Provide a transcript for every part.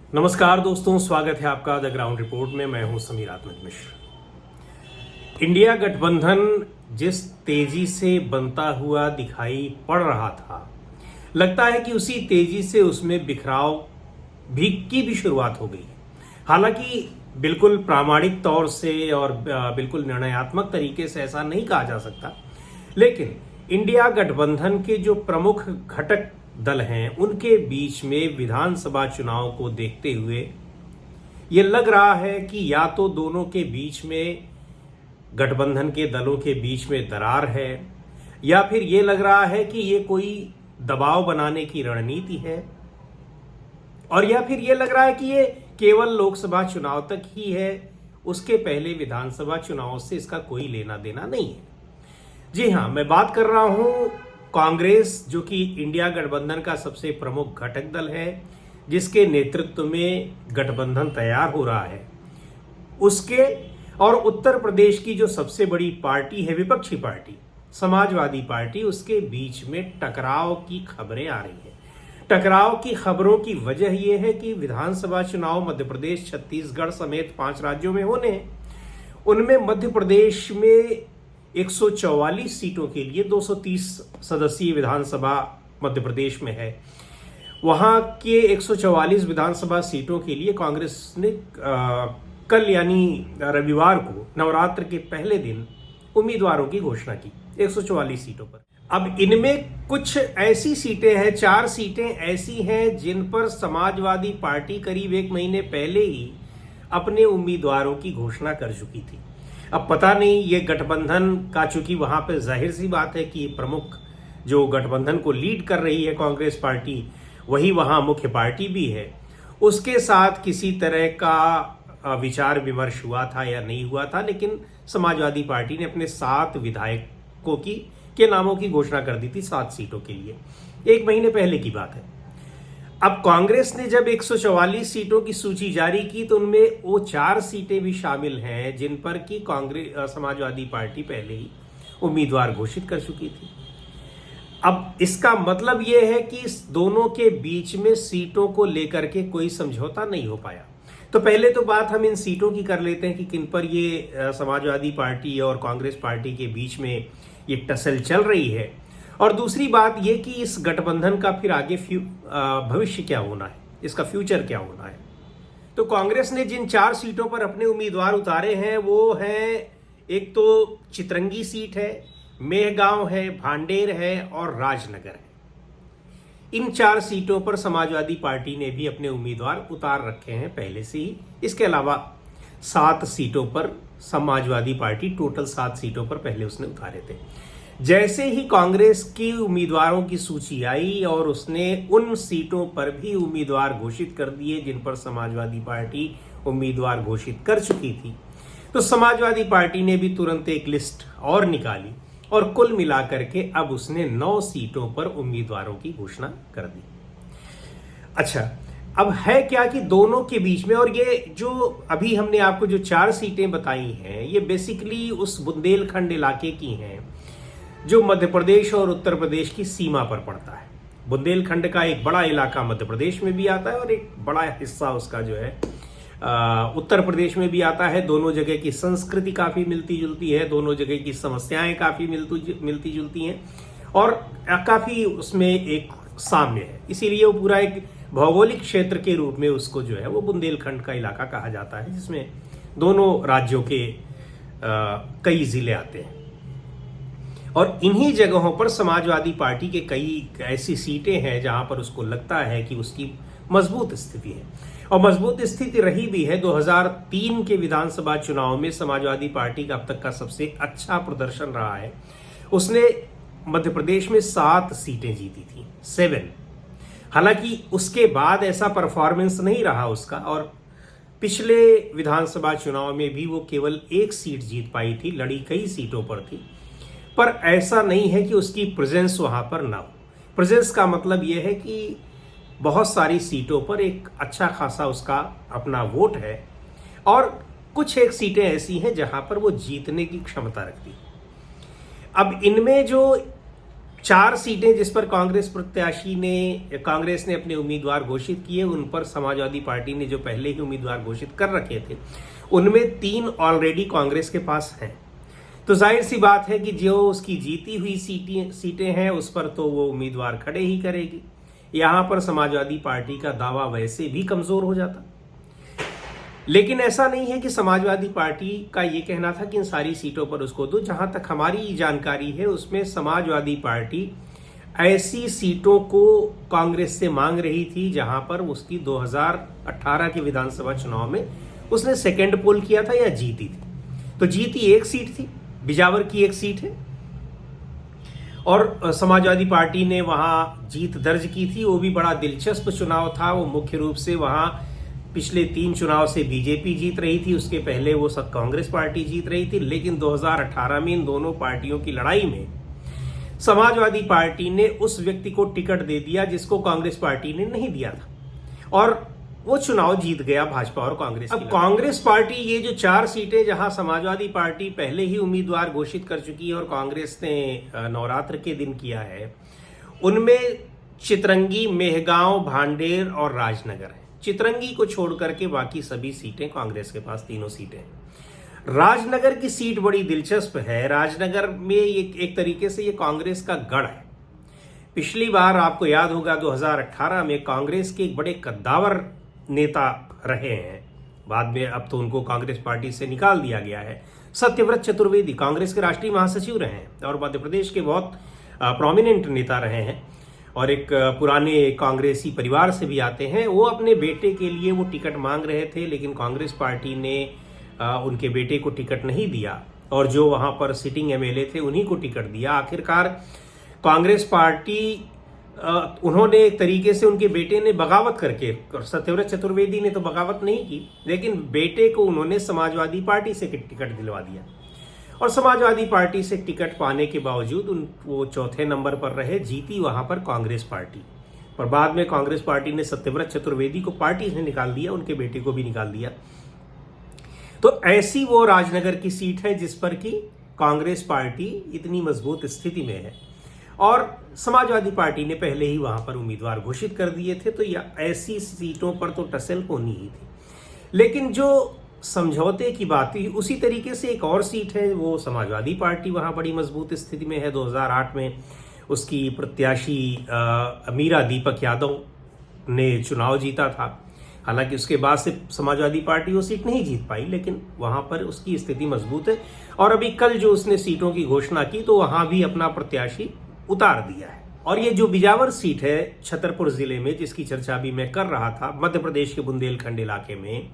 नमस्कार दोस्तों, स्वागत है आपका द ग्राउंड रिपोर्ट में। मैं हूं समीर आत्मज मिश्र। इंडिया गठबंधन जिस तेजी से बनता हुआ दिखाई पड़ रहा था, लगता है कि उसी तेजी से उसमें बिखराव की भी शुरुआत हो गई। हालांकि बिल्कुल प्रामाणिक तौर से और बिल्कुल निर्णयात्मक तरीके से ऐसा नहीं कहा जा सकता, लेकिन इंडिया गठबंधन के जो प्रमुख घटक दल हैं उनके बीच में विधानसभा चुनाव को देखते हुए ये लग रहा है कि या तो दोनों के बीच में, गठबंधन के दलों के बीच में दरार है, या फिर ये लग रहा है कि ये कोई दबाव बनाने की रणनीति है, और या फिर ये लग रहा है कि ये केवल लोकसभा चुनाव तक ही है, उसके पहले विधानसभा चुनाव से इसका कोई लेना देना नहीं है। जी हाँ, मैं बात कर रहा हूं कांग्रेस, जो कि इंडिया गठबंधन का सबसे प्रमुख घटक दल है, जिसके नेतृत्व में गठबंधन तैयार हो रहा है, उसके और उत्तर प्रदेश की जो सबसे बड़ी पार्टी है, विपक्षी पार्टी समाजवादी पार्टी, उसके बीच में टकराव की खबरें आ रही हैं। टकराव की खबरों की वजह यह है कि विधानसभा चुनाव मध्य प्रदेश, छत्तीसगढ़ समेत 5 राज्यों में होने हैं। उनमें मध्य प्रदेश में 144 सीटों के लिए 230 सदस्यीय विधानसभा मध्य प्रदेश में है। वहां के 144 विधानसभा सीटों के लिए कांग्रेस ने कल यानी रविवार को, नवरात्र के पहले दिन, उम्मीदवारों की घोषणा की 144 सीटों पर। अब इनमें कुछ ऐसी सीटें हैं, 4 सीटें ऐसी हैं जिन पर समाजवादी पार्टी करीब 1 महीने पहले ही अपने उम्मीदवारों की घोषणा कर चुकी थी। अब पता नहीं, ये गठबंधन का, चूंकि वहां पे जाहिर सी बात है कि प्रमुख जो गठबंधन को लीड कर रही है कांग्रेस पार्टी, वही वहां मुख्य पार्टी भी है, उसके साथ किसी तरह का विचार विमर्श हुआ था या नहीं हुआ था, लेकिन समाजवादी पार्टी ने अपने 7 विधायकों के नामों की घोषणा कर दी थी 7 सीटों के लिए। 1 महीने पहले की बात है। अब कांग्रेस ने जब 144 सीटों की सूची जारी की तो उनमें वो 4 सीटें भी शामिल हैं जिन पर कि कांग्रेस समाजवादी पार्टी पहले ही उम्मीदवार घोषित कर चुकी थी। अब इसका मतलब यह है कि इस दोनों के बीच में सीटों को लेकर के कोई समझौता नहीं हो पाया। तो पहले तो बात हम इन सीटों की कर लेते हैं कि किन पर ये समाजवादी पार्टी और कांग्रेस पार्टी के बीच में ये टसल चल रही है, और दूसरी बात यह कि इस गठबंधन का फिर आगे भविष्य क्या होना है, इसका फ्यूचर क्या होना है। तो कांग्रेस ने जिन 4 सीटों पर अपने उम्मीदवार उतारे हैं वो है, एक तो चितरंगी सीट है, मेहगांव है, भांडेर है और राजनगर है। इन 4 सीटों पर समाजवादी पार्टी ने भी अपने उम्मीदवार उतार रखे हैं पहले से ही। इसके अलावा 7 सीटों पर समाजवादी पार्टी, टोटल 7 सीटों पर पहले उसने उतारे थे। जैसे ही कांग्रेस की उम्मीदवारों की सूची आई और उसने उन सीटों पर भी उम्मीदवार घोषित कर दिए जिन पर समाजवादी पार्टी उम्मीदवार घोषित कर चुकी थी, तो समाजवादी पार्टी ने भी तुरंत एक लिस्ट और निकाली और कुल मिलाकर के अब उसने 9 सीटों पर उम्मीदवारों की घोषणा कर दी। अच्छा, अब है क्या कि दोनों के बीच में, और ये जो अभी हमने आपको जो 4 सीटें बताई हैं, ये बेसिकली उस बुंदेलखंड इलाके की हैं जो मध्य प्रदेश और उत्तर प्रदेश की सीमा पर पड़ता है। बुंदेलखंड का एक बड़ा इलाका मध्य प्रदेश में भी आता है और एक बड़ा हिस्सा उसका जो है उत्तर प्रदेश में भी आता है। दोनों जगह की संस्कृति काफ़ी मिलती जुलती है, दोनों जगह की समस्याएं काफ़ी मिलती जुलती हैं और काफ़ी उसमें एक साम्य है। इसीलिए वो पूरा एक भौगोलिक क्षेत्र के रूप में उसको जो है वो बुंदेलखंड का इलाका कहा जाता है, जिसमें दोनों राज्यों के कई जिले आते हैं। और इन्हीं जगहों पर समाजवादी पार्टी के कई ऐसी सीटें हैं जहां पर उसको लगता है कि उसकी मजबूत स्थिति है, और मजबूत स्थिति रही भी है। 2003 के विधानसभा चुनाव में समाजवादी पार्टी का अब तक का सबसे अच्छा प्रदर्शन रहा है। उसने मध्य प्रदेश में 7 सीटें जीती थी, 7। हालांकि उसके बाद ऐसा परफॉर्मेंस नहीं रहा उसका, और पिछले विधानसभा चुनाव में भी वो केवल 1 सीट जीत पाई थी, लड़ी कई सीटों पर थी। पर ऐसा नहीं है कि उसकी प्रेजेंस वहां पर ना हो। प्रेजेंस का मतलब यह है कि बहुत सारी सीटों पर एक अच्छा खासा उसका अपना वोट है, और कुछ एक सीटें ऐसी हैं जहां पर वो जीतने की क्षमता रखती है। अब इनमें जो 4 सीटें जिस पर कांग्रेस ने अपने उम्मीदवार घोषित किए, उन पर समाजवादी पार्टी ने जो पहले ही उम्मीदवार घोषित कर रखे थे, उनमें 3 ऑलरेडी कांग्रेस के पास हैं। तो जाहिर सी बात है कि जो उसकी जीती हुई सीटें हैं उस पर तो वो उम्मीदवार खड़े ही करेगी। यहां पर समाजवादी पार्टी का दावा वैसे भी कमजोर हो जाता। लेकिन ऐसा नहीं है कि समाजवादी पार्टी का ये कहना था कि इन सारी सीटों पर उसको दो। जहां तक हमारी जानकारी है उसमें समाजवादी पार्टी ऐसी सीटों को कांग्रेस से मांग रही थी जहां पर उसकी 2018 के विधानसभा चुनाव में उसने सेकंड पोल किया था या जीती थी। तो जीती 1 सीट थी, बिजावर की 1 सीट है, और समाजवादी पार्टी ने वहां जीत दर्ज की थी। वो भी बड़ा दिलचस्प चुनाव था। वो मुख्य रूप से वहां पिछले 3 चुनाव से बीजेपी जीत रही थी, उसके पहले वो सब कांग्रेस पार्टी जीत रही थी। लेकिन 2018 में इन दोनों पार्टियों की लड़ाई में समाजवादी पार्टी ने उस व्यक्ति को टिकट दे दिया जिसको कांग्रेस पार्टी ने नहीं दिया था, और वो चुनाव जीत गया भाजपा और कांग्रेस। अब कांग्रेस पार्टी ये जो 4 सीटें जहां समाजवादी पार्टी पहले ही उम्मीदवार घोषित कर चुकी है और कांग्रेस ने नवरात्र के दिन किया है, उनमें चितरंगी, मेहगांव, भांडेर और राजनगर है। चितरंगी को छोड़ करके बाकी सभी सीटें कांग्रेस के पास, 3 सीटें। राजनगर की सीट बड़ी दिलचस्प है। राजनगर में एक तरीके से ये कांग्रेस का गढ़ है। पिछली बार आपको याद होगा 2018 में कांग्रेस के एक बड़े कद्दावर नेता रहे हैं, बाद में अब तो उनको कांग्रेस पार्टी से निकाल दिया गया है, सत्यव्रत चतुर्वेदी कांग्रेस के राष्ट्रीय महासचिव रहे हैं और मध्य प्रदेश के बहुत प्रोमिनेंट नेता रहे हैं और एक पुराने कांग्रेसी परिवार से भी आते हैं। वो अपने बेटे के लिए वो टिकट मांग रहे थे, लेकिन कांग्रेस पार्टी ने उनके बेटे को टिकट नहीं दिया और जो वहां पर सिटिंग एमएलए थे उन्हीं को टिकट दिया। आखिरकार कांग्रेस पार्टी उन्होंने एक तरीके से, उनके बेटे ने बगावत करके, सत्यव्रत चतुर्वेदी ने तो बगावत नहीं की, लेकिन बेटे को उन्होंने समाजवादी पार्टी से टिकट दिलवा दिया और समाजवादी पार्टी से टिकट पाने के बावजूद वो 4थे नंबर पर रहे। जीती वहां पर कांग्रेस पार्टी, पर बाद में कांग्रेस पार्टी ने सत्यव्रत चतुर्वेदी को पार्टी से निकाल दिया, उनके बेटे को भी निकाल दिया। तो ऐसी वो राजनगर की सीट है जिस पर कि कांग्रेस पार्टी इतनी मजबूत स्थिति में है और समाजवादी पार्टी ने पहले ही वहां पर उम्मीदवार घोषित कर दिए थे। तो ऐसी सीटों पर तो टसल होनी ही थी। लेकिन जो समझौते की बात थी उसी तरीके से एक और सीट है, वो समाजवादी पार्टी वहां बड़ी मजबूत स्थिति में है। 2008 में उसकी प्रत्याशी मीरा दीपक यादव ने चुनाव जीता था। हालांकि उसके बाद से समाजवादी पार्टी वो सीट नहीं जीत पाई, लेकिन वहां पर उसकी स्थिति मजबूत है और अभी कल जो उसने सीटों की घोषणा की तो वहां भी अपना प्रत्याशी उतार दिया है। और ये जो बिजावर सीट है छतरपुर जिले में, जिसकी चर्चा भी मैं कर रहा था, मध्य प्रदेश के बुंदेलखंड इलाके में,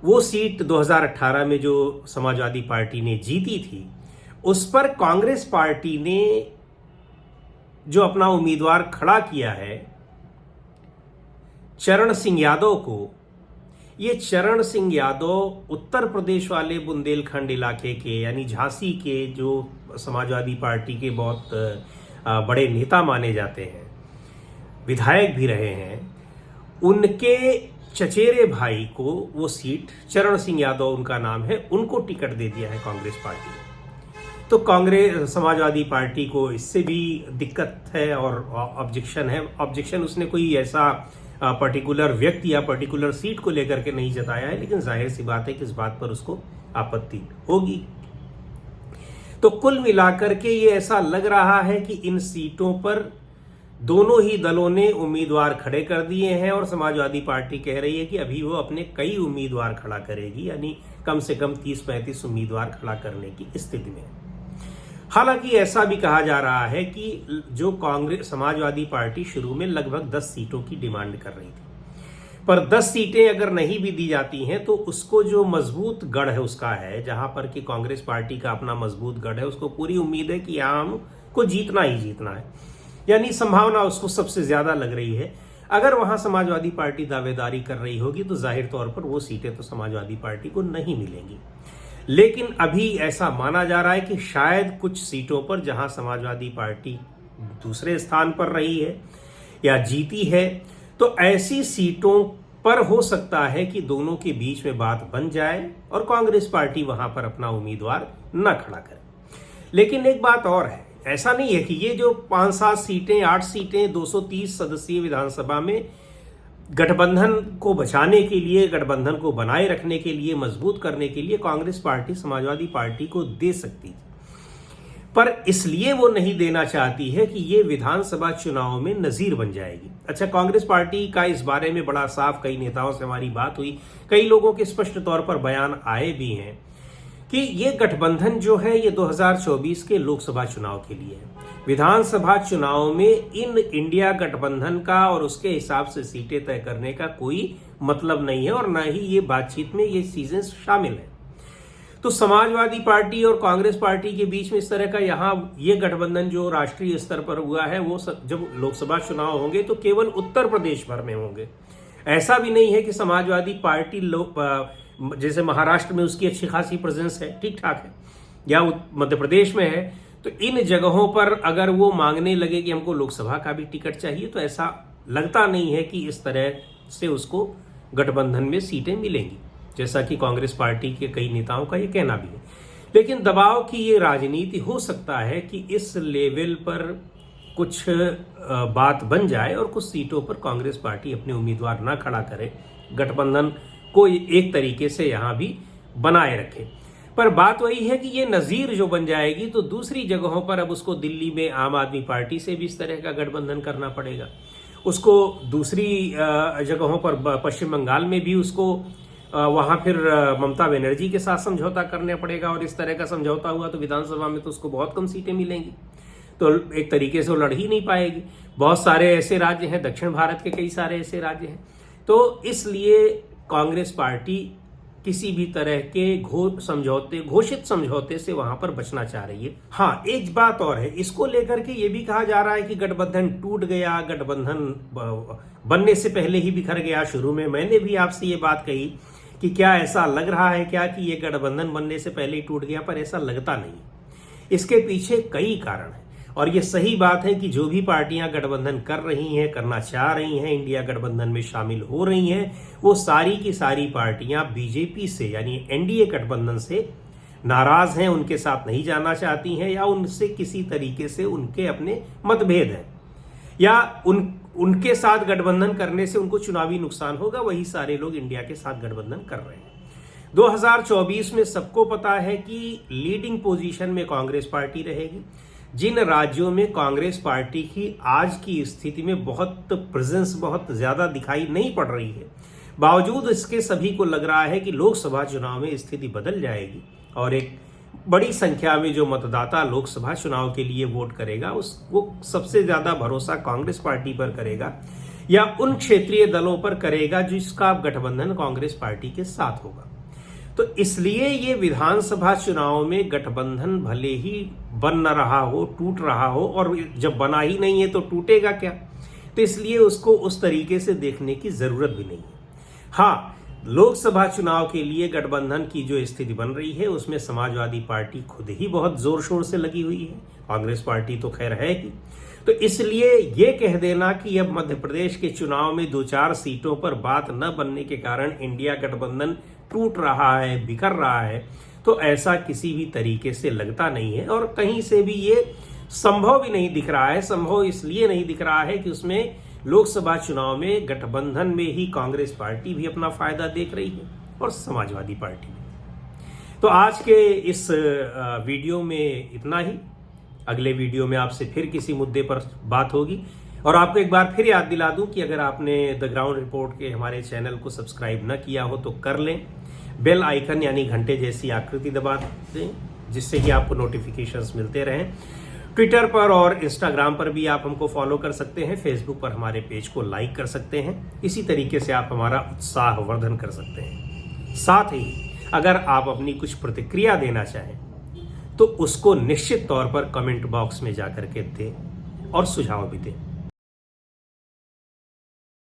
वो सीट 2018 में जो समाजवादी पार्टी ने जीती थी उस पर कांग्रेस पार्टी ने जो अपना उम्मीदवार खड़ा किया है चरण सिंह यादव को, ये चरण सिंह यादव उत्तर प्रदेश वाले बुंदेलखंड इलाके के यानी झांसी के जो समाजवादी पार्टी के बहुत बड़े नेता माने जाते हैं, विधायक भी रहे हैं, उनके चचेरे भाई को वो सीट, चरण सिंह यादव उनका नाम है, उनको टिकट दे दिया है कांग्रेस पार्टी ने। तो कांग्रेस समाजवादी पार्टी को इससे भी दिक्कत है और ऑब्जेक्शन है। ऑब्जेक्शन उसने कोई ऐसा पर्टिकुलर व्यक्ति या पर्टिकुलर सीट को लेकर के नहीं जताया है, लेकिन जाहिर सी बात है कि इस बात पर उसको आपत्ति होगी। तो कुल मिलाकर के ये ऐसा लग रहा है कि इन सीटों पर दोनों ही दलों ने उम्मीदवार खड़े कर दिए हैं और समाजवादी पार्टी कह रही है कि अभी वो अपने कई उम्मीदवार खड़ा करेगी, यानी कम से कम 30-35 उम्मीदवार खड़ा करने की स्थिति में। हालांकि ऐसा भी कहा जा रहा है कि जो कांग्रेस समाजवादी पार्टी शुरू में लगभग 10 सीटों की डिमांड कर रही थी, पर 10 सीटें अगर नहीं भी दी जाती हैं तो उसको जो मजबूत गढ़ है उसका है, जहां पर कि कांग्रेस पार्टी का अपना मजबूत गढ़ है, उसको पूरी उम्मीद है कि यहाँ हमको जीतना ही जीतना है, यानी संभावना उसको सबसे ज्यादा लग रही है। अगर वहां समाजवादी पार्टी दावेदारी कर रही होगी तो जाहिर तौर पर वो सीटें तो समाजवादी पार्टी को नहीं मिलेंगी। लेकिन अभी ऐसा माना जा रहा है कि शायद कुछ सीटों पर जहां समाजवादी पार्टी दूसरे स्थान पर रही है या जीती है, तो ऐसी सीटों पर हो सकता है कि दोनों के बीच में बात बन जाए और कांग्रेस पार्टी वहां पर अपना उम्मीदवार न खड़ा करे। लेकिन एक बात और है, ऐसा नहीं है कि ये जो 5-7 सीटें 8 सीटें 230 सदस्यीय विधानसभा में गठबंधन को बचाने के लिए, गठबंधन को बनाए रखने के लिए, मजबूत करने के लिए कांग्रेस पार्टी समाजवादी पार्टी को दे सकती थी, पर इसलिए वो नहीं देना चाहती है कि ये विधानसभा चुनाव में नजीर बन जाएगी। अच्छा, कांग्रेस पार्टी का इस बारे में बड़ा साफ, कई नेताओं से हमारी बात हुई, कई लोगों के स्पष्ट तौर पर बयान आए भी हैं कि ये गठबंधन जो है ये 2024 के लोकसभा चुनाव के लिए है। विधानसभा चुनाव में इन इंडिया गठबंधन का और उसके हिसाब से सीटें तय करने का कोई मतलब नहीं है और ना ही ये बातचीत में ये चीजें शामिल है। तो समाजवादी पार्टी और कांग्रेस पार्टी के बीच में इस तरह का यहाँ ये गठबंधन जो राष्ट्रीय स्तर पर हुआ है वो जब लोकसभा चुनाव होंगे तो केवल उत्तर प्रदेश भर में होंगे। ऐसा भी नहीं है कि समाजवादी पार्टी जैसे महाराष्ट्र में उसकी अच्छी खासी प्रेजेंस है, ठीक ठाक है, या मध्य प्रदेश में है, तो इन जगहों पर अगर वो मांगने लगे कि हमको लोकसभा का भी टिकट चाहिए तो ऐसा लगता नहीं है कि इस तरह से उसको गठबंधन में सीटें मिलेंगी, जैसा कि कांग्रेस पार्टी के कई नेताओं का ये कहना भी है। लेकिन दबाव की ये राजनीति हो सकता है कि इस लेवल पर कुछ बात बन जाए और कुछ सीटों पर कांग्रेस पार्टी अपने उम्मीदवार ना खड़ा करे, गठबंधन को एक तरीके से यहाँ भी बनाए रखे। पर बात वही है कि ये नज़ीर जो बन जाएगी तो दूसरी जगहों पर अब उसको दिल्ली में आम आदमी पार्टी से भी इस तरह का गठबंधन करना पड़ेगा, उसको दूसरी जगहों पर पश्चिम बंगाल में भी उसको वहाँ फिर ममता बनर्जी के साथ समझौता करना पड़ेगा और इस तरह का समझौता हुआ तो विधानसभा में तो उसको बहुत कम सीटें मिलेंगी, तो एक तरीके से वो लड़ ही नहीं पाएगी। बहुत सारे ऐसे राज्य हैं, दक्षिण भारत के कई सारे ऐसे राज्य हैं, तो इसलिए कांग्रेस पार्टी किसी भी तरह के घोषित समझौते से वहां पर बचना चाह रही है। हाँ, एक बात और है, इसको लेकर के ये भी कहा जा रहा है कि गठबंधन टूट गया, गठबंधन बनने से पहले ही बिखर गया। शुरू में मैंने भी आपसे ये बात कही कि क्या ऐसा लग रहा है क्या कि ये गठबंधन बनने से पहले ही टूट गया, पर ऐसा लगता नहीं। इसके पीछे कई कारण हैं और ये सही बात है कि जो भी पार्टियां गठबंधन कर रही हैं, करना चाह रही हैं, इंडिया गठबंधन में शामिल हो रही हैं, वो सारी की सारी पार्टियां बीजेपी से यानी एनडीए गठबंधन से नाराज हैं, उनके साथ नहीं जाना चाहती हैं या उनसे किसी तरीके से उनके अपने मतभेद हैं या उनके साथ गठबंधन करने से उनको चुनावी नुकसान होगा, वही सारे लोग इंडिया के साथ गठबंधन कर रहे हैं। 2024 में सबको पता है कि लीडिंग पोजीशन में कांग्रेस पार्टी रहेगी। जिन राज्यों में कांग्रेस पार्टी की आज की स्थिति में बहुत प्रेजेंस बहुत ज्यादा दिखाई नहीं पड़ रही है, बावजूद इसके सभी को लग रहा है कि लोकसभा चुनाव में स्थिति बदल जाएगी और एक बड़ी संख्या में जो मतदाता लोकसभा चुनाव के लिए वोट करेगा वो सबसे ज्यादा भरोसा कांग्रेस पार्टी पर करेगा या उन क्षेत्रीय दलों पर करेगा जिसका गठबंधन कांग्रेस पार्टी के साथ होगा। तो इसलिए ये विधानसभा चुनाव में गठबंधन भले ही बन न रहा हो, टूट रहा हो, और जब बना ही नहीं है तो टूटेगा क्या, तो इसलिए उसको उस तरीके से देखने की जरूरत भी नहीं है। हाँ, लोकसभा चुनाव के लिए गठबंधन की जो स्थिति बन रही है उसमें समाजवादी पार्टी खुद ही बहुत जोर शोर से लगी हुई है, कांग्रेस पार्टी तो खैर है ही। तो इसलिए ये कह देना कि अब मध्य प्रदेश के चुनाव में 2-4 सीटों पर बात न बनने के कारण इंडिया गठबंधन टूट रहा है, बिखर रहा है, तो ऐसा किसी भी तरीके से लगता नहीं है और कहीं से भी ये संभव भी नहीं दिख रहा है। संभव इसलिए नहीं दिख रहा है कि उसमें लोकसभा चुनाव में गठबंधन में ही कांग्रेस पार्टी भी अपना फायदा देख रही है और समाजवादी पार्टी भी। तो आज के इस वीडियो में इतना ही। अगले वीडियो में आपसे फिर किसी मुद्दे पर बात होगी और आपको एक बार फिर याद दिला दूं कि अगर आपने द ग्राउंड रिपोर्ट के हमारे चैनल को सब्सक्राइब न किया हो तो कर लें, बेल आइकन यानी घंटे जैसी आकृति दबा दें जिससे कि आपको नोटिफिकेशंस मिलते रहें। ट्विटर पर और इंस्टाग्राम पर भी आप हमको फॉलो कर सकते हैं, फेसबुक पर हमारे पेज को लाइक कर सकते हैं। इसी तरीके से आप हमारा उत्साहवर्धन कर सकते हैं। साथ ही अगर आप अपनी कुछ प्रतिक्रिया देना चाहें तो उसको निश्चित तौर पर कमेंट बॉक्स में जाकर के दें और सुझाव भी दें।